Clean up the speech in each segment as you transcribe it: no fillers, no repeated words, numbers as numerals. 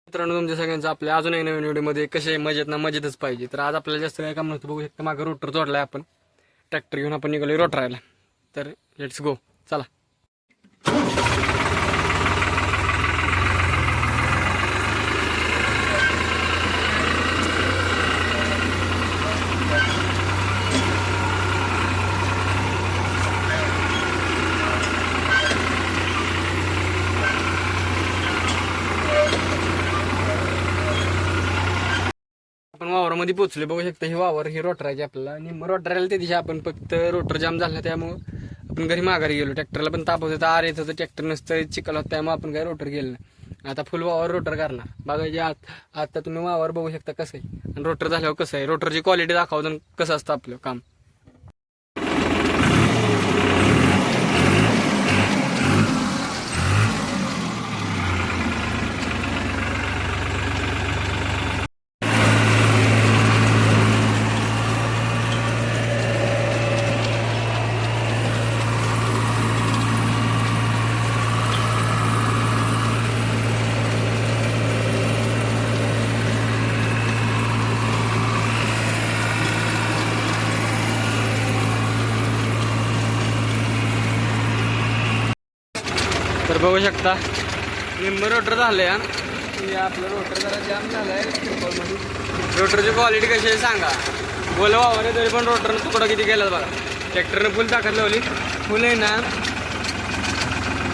मित्रांनो तुमच्या सगळ्यांचं आपल्या अजून एक नवीन व्हिडिओमध्ये कसे मजेत ना मजेतच पाहिजे. तर आज आपल्याला जास्त काय काम नव्हतं, बघू शकता मागं रोटर जोडलाय आपण. ट्रॅक्टर घेऊन आपण निघालोय रोटरायला. तर लेट्स गो, चला. आपण वावरामध्ये पोहोचले, बघू शकता हे वावर हे रोटरायचे आपल्याला. आणि रोटरायला त्या दिवशी आपण फक्त रोटर जाम झाला त्यामुळं आपण घरी माघारी गेलो. ट्रॅक्टरला पण ताप होता, आर येत होतं, ट्रॅक्टर नसतं चिखल होतं, त्यामुळे आपण काही रोटर गेलो नाही. आता फुल वावर रोटर करणार बघायचे. आता तुम्ही वावर बघू शकता कसं आहे आणि रोटर झाल्यावर कसं आहे. रोटरची क्वालिटी दाखवतं कसं असतं आपलं काम. तर बघू शकता निम्म रोटर झालंय. आपलं रोटर जरा जाम झालाय. रोटरची क्वालिटी कशी आहे सांगा. बोल वावर आहे तरी पण रोटरनं तुकडा किती केला बघा. ट्रॅक्टरनं फुल ताकद लावली. फुल आहे ना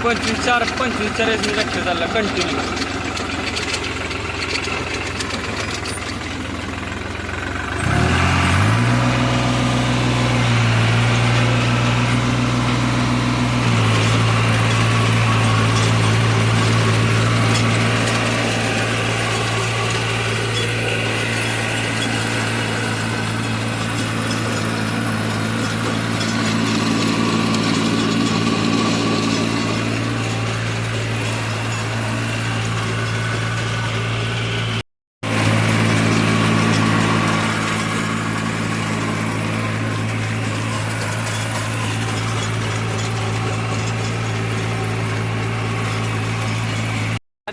25-40 ट्रॅक्टर चालला कंटिन्यू.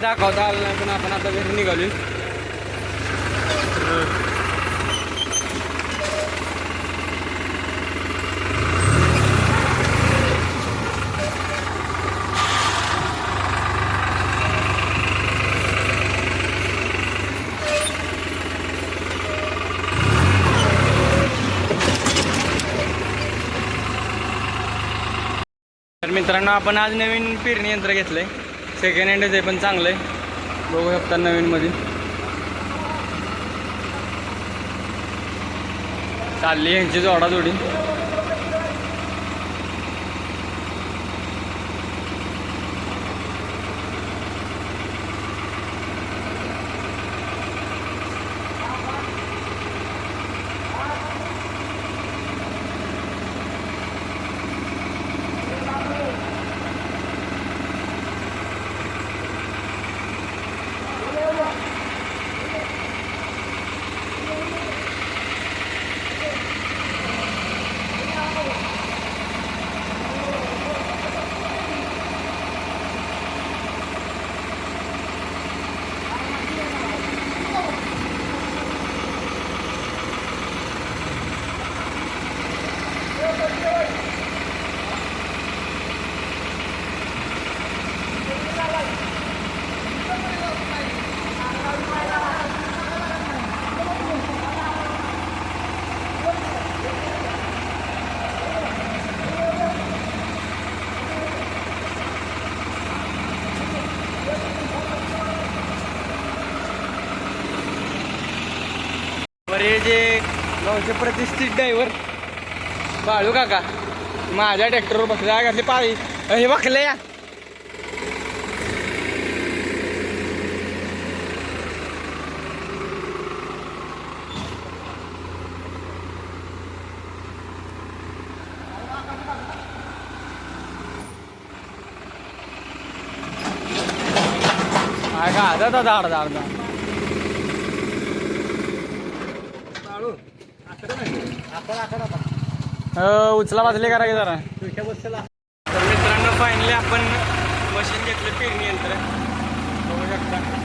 दाखवता आलं नाही पण आपण आता घरी निघालोय. तर मित्रांनो आपण आज नवीन पेरणी यंत्र घेतलंय. सेकंड हँडच आहे पण चांगलं आहे. बघू शकता नवीन मध्ये चालली यांची जोडाजोडी. हे जे गावचे प्रतिष्ठित ड्रायव्हर बाळू काका माझ्या ट्रॅक्टरवर बसले घातले पाळी हे बघले या. का दादा अर्धा उचला वाजले करा की जरा. तर मित्रांनो फायनली आपण मशीन घेतलं पेरणी यंत्र बघू शकता.